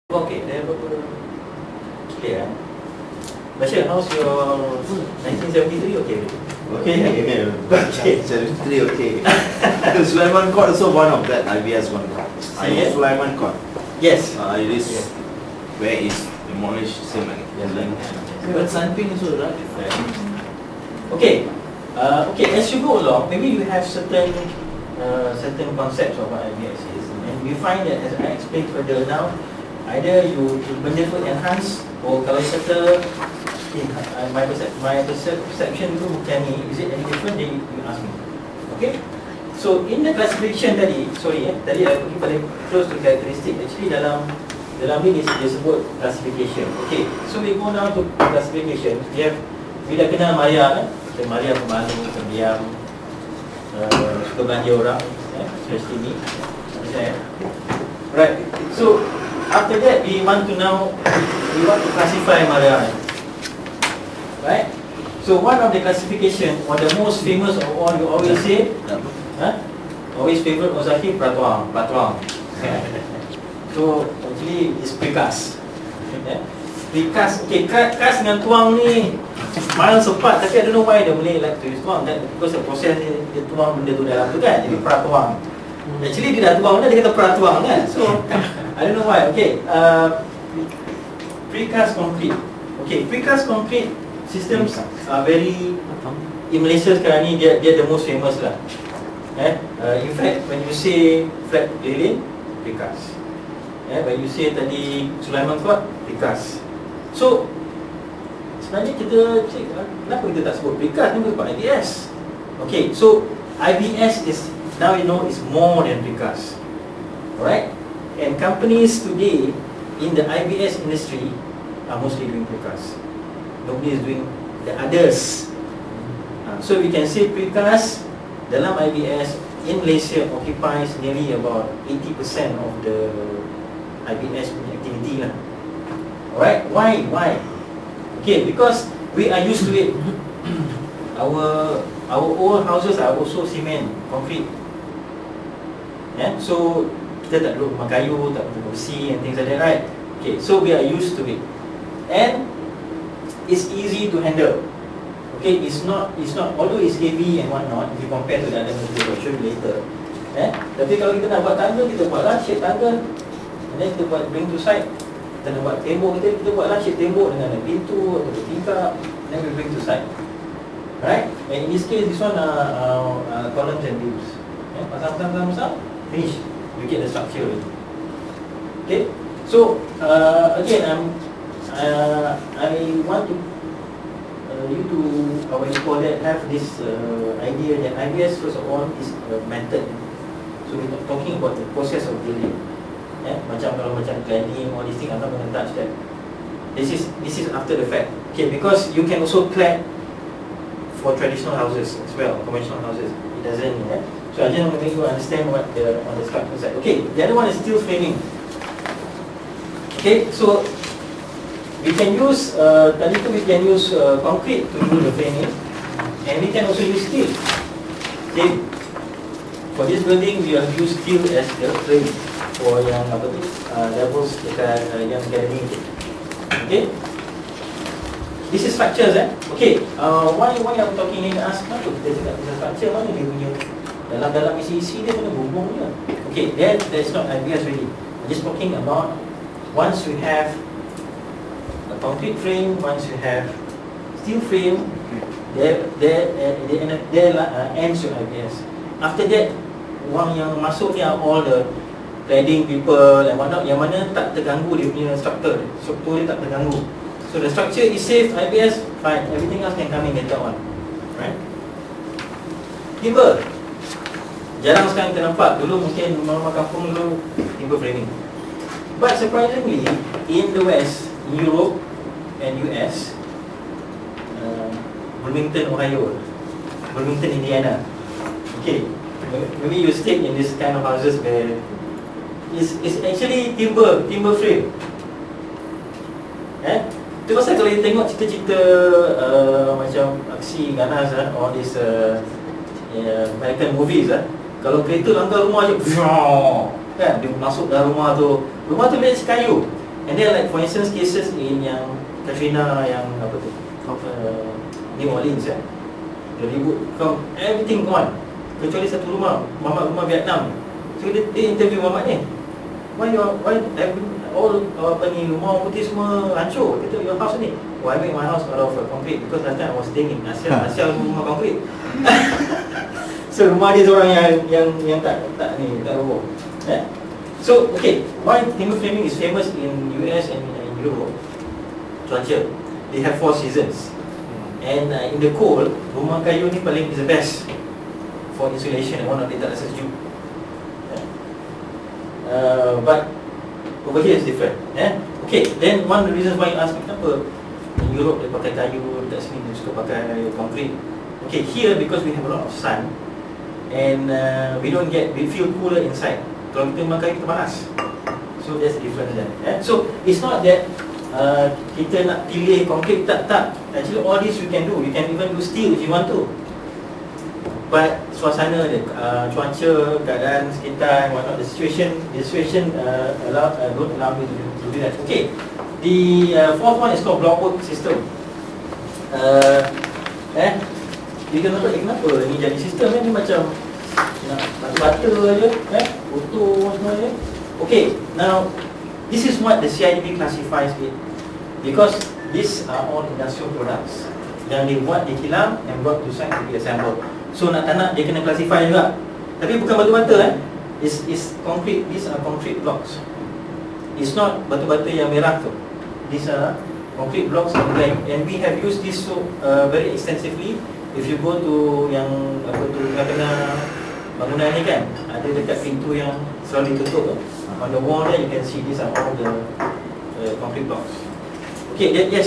Okay, dah berapa clear. Bashir, how's your 1973? Okay. Okay. 73, okay. Sulaiman Court also one of that IBS one. Sulaiman Court. Yes. It is where is demolished same like But Sunping also, right? Okay. Okay. As you go along, maybe you have certain concepts of what IBS is, and you find that as I explained further now, either you benda tu enhance, or kalau kata my perception itu bukan ni, is it any different? Then you ask me. Okay. So in the classification tadi, tadi I pergi paling close to characteristic. Actually dalam ni dia sebut classification. Okay. So we go now to classification. We dah kenal Maria kan? Maria pemalu, pendiam, suka belanja orang, especially ni. Right. So after that, we want to classify Maria. Right? So one of the classification, or the most famous of all, you always say, always favorite Ozaki, Pratuang. So actually it's precast. Precast, okay, cast dengan tuang ni malang sempat, tapi I don't know why the Malay like to use tuang. That because the process dia tuang benda tu dalam tu kan, jadi pratuang. Actually dia dah tuang dia kata pratuang kan. So I don't know why. Okay, precast concrete. Okay, precast concrete systems are very in Malaysia sekarang ni dia the most famous lah. In fact, when you say flat railing, precast. When you say tadi Sulaiman Court, precast. So sebenarnya kita cek kenapa kita tak sebut precast ni, sebab IBS. Okay, so IBS is now you know is more than precast. Alright? And companies today in the IBS industry are mostly doing precast. Nobody is doing the others. So we can say precast dalam IBS in Malaysia occupies nearly about 80% of the IBS activity lah. Alright? Why? Okay, because we are used to it. Our old houses are also cement, concrete. So kita tak perlu rumah kayu, tak perlu besi and things like that, right? Okay, so we are used to it, and it's easy to handle. Okay, it's not although it's heavy and whatnot if you compare to the other material, I'll show you later. Tapi kalau kita nak buat tangga, kita buatlah shape tangga, and then kita buat bring to site. Kita nak buat tembok, kita buatlah shape tembok dengan ada pintu atau tingkap, and then we bring to site. Right? And in this case, this one columns and beams. Pasang, finish. You get the structure already. Okay. So again, I want to you to what you call that, have this idea that IBS first of all is a method. So we're talking about the process of building. Macam cladding, all these things, I'm not going to touch that. This is after the fact. Okay, because you can also clad for traditional houses as well, conventional houses. It doesn't. So I just want to make you understand what on the structure side. Okay, the other one is steel framing. Okay, so we can use concrete to do the framing, and we can also use steel. Okay, for this building we have used steel as the frame for yang levels dekat yang academy. Okay, this is structures. Okay, why I'm talking in us? Kenapa kita cakap pasal structure? Mana dia punya dalam isi dia punya bumbung je. Okay, that's not IBS really. I'm just talking about once you have a concrete frame, once you have steel frame, there ends your IBS. After that, orang yang masuk ni are all the cladding people and whatnot, yang mana tak terganggu dia punya struktur dia tak terganggu. So the structure is safe, IBS, fine. Everything else can come in later on. Right? Timber. Jarang sekarang kita nampak. Dulu mungkin rumah kampung dulu timber framing. But surprisingly, in the West, in Europe and US, Bloomington, Ohio, Bloomington, Indiana. Okay, maybe you stay in this kind of houses where it's actually timber frame. Itu pasal kalau you tengok cerita-cerita macam aksi ganas, all these American movies, kalau kereta langgar rumah je, kan, dia masuk dalam rumah tu biasa kayu. And then like for instance cases in yang Katrina yang apa tu, New Orleans ya, dia ribut, everything gone kecuali satu rumah, rumah Vietnam. So dia interview mamak ni, why all apa ni, rumah putih semua hancur. Kata your house ni, I make my house out of concrete because last time I was staying in Asia rumah concrete. So rumah dia seorang yang tak roboh. So okay, why timber framing is famous in US and in Europe? Cuaca, they have 4 seasons. And in the cold, rumah kayu ni paling is the best for insulation. One of the tak rasa sejuk. But over here is different. Okay, then one of the reasons why you ask me kenapa in Europe dia pakai kayu, dekat sini dia suka pakai concrete. Okay, here because we have a lot of sun and we feel cooler inside. Kalau kita makan kita panas. So that's the difference there. So it's not that kita nak pilih concrete, tak. Actually all this you can do. You can even do steel if you want to. But suasana dia, cuaca, keadaan sekitar, whatnot, the situation don't allow me to do that. Okay, the fourth one is called blockwork system. Dia kenapa ni jadi sistem ni macam nak batu-batu aja, foto semua je. Okay, now this is what the CIDP classifies it, because these are all industrial products yang dibuat di kilang and brought to site to be assembled. So nak tak nak dia kena classify juga. Tapi bukan batu-bata is concrete. These are concrete blocks. It's not batu-bata yang merah tu. These are concrete blocks and we have used this so very extensively. If you go to yang apa tu tengah-tengah bangunan ni kan, ada dekat pintu yang selalu ditutup tu. On the wall there you can see these are all the concrete blocks. Okay, yes.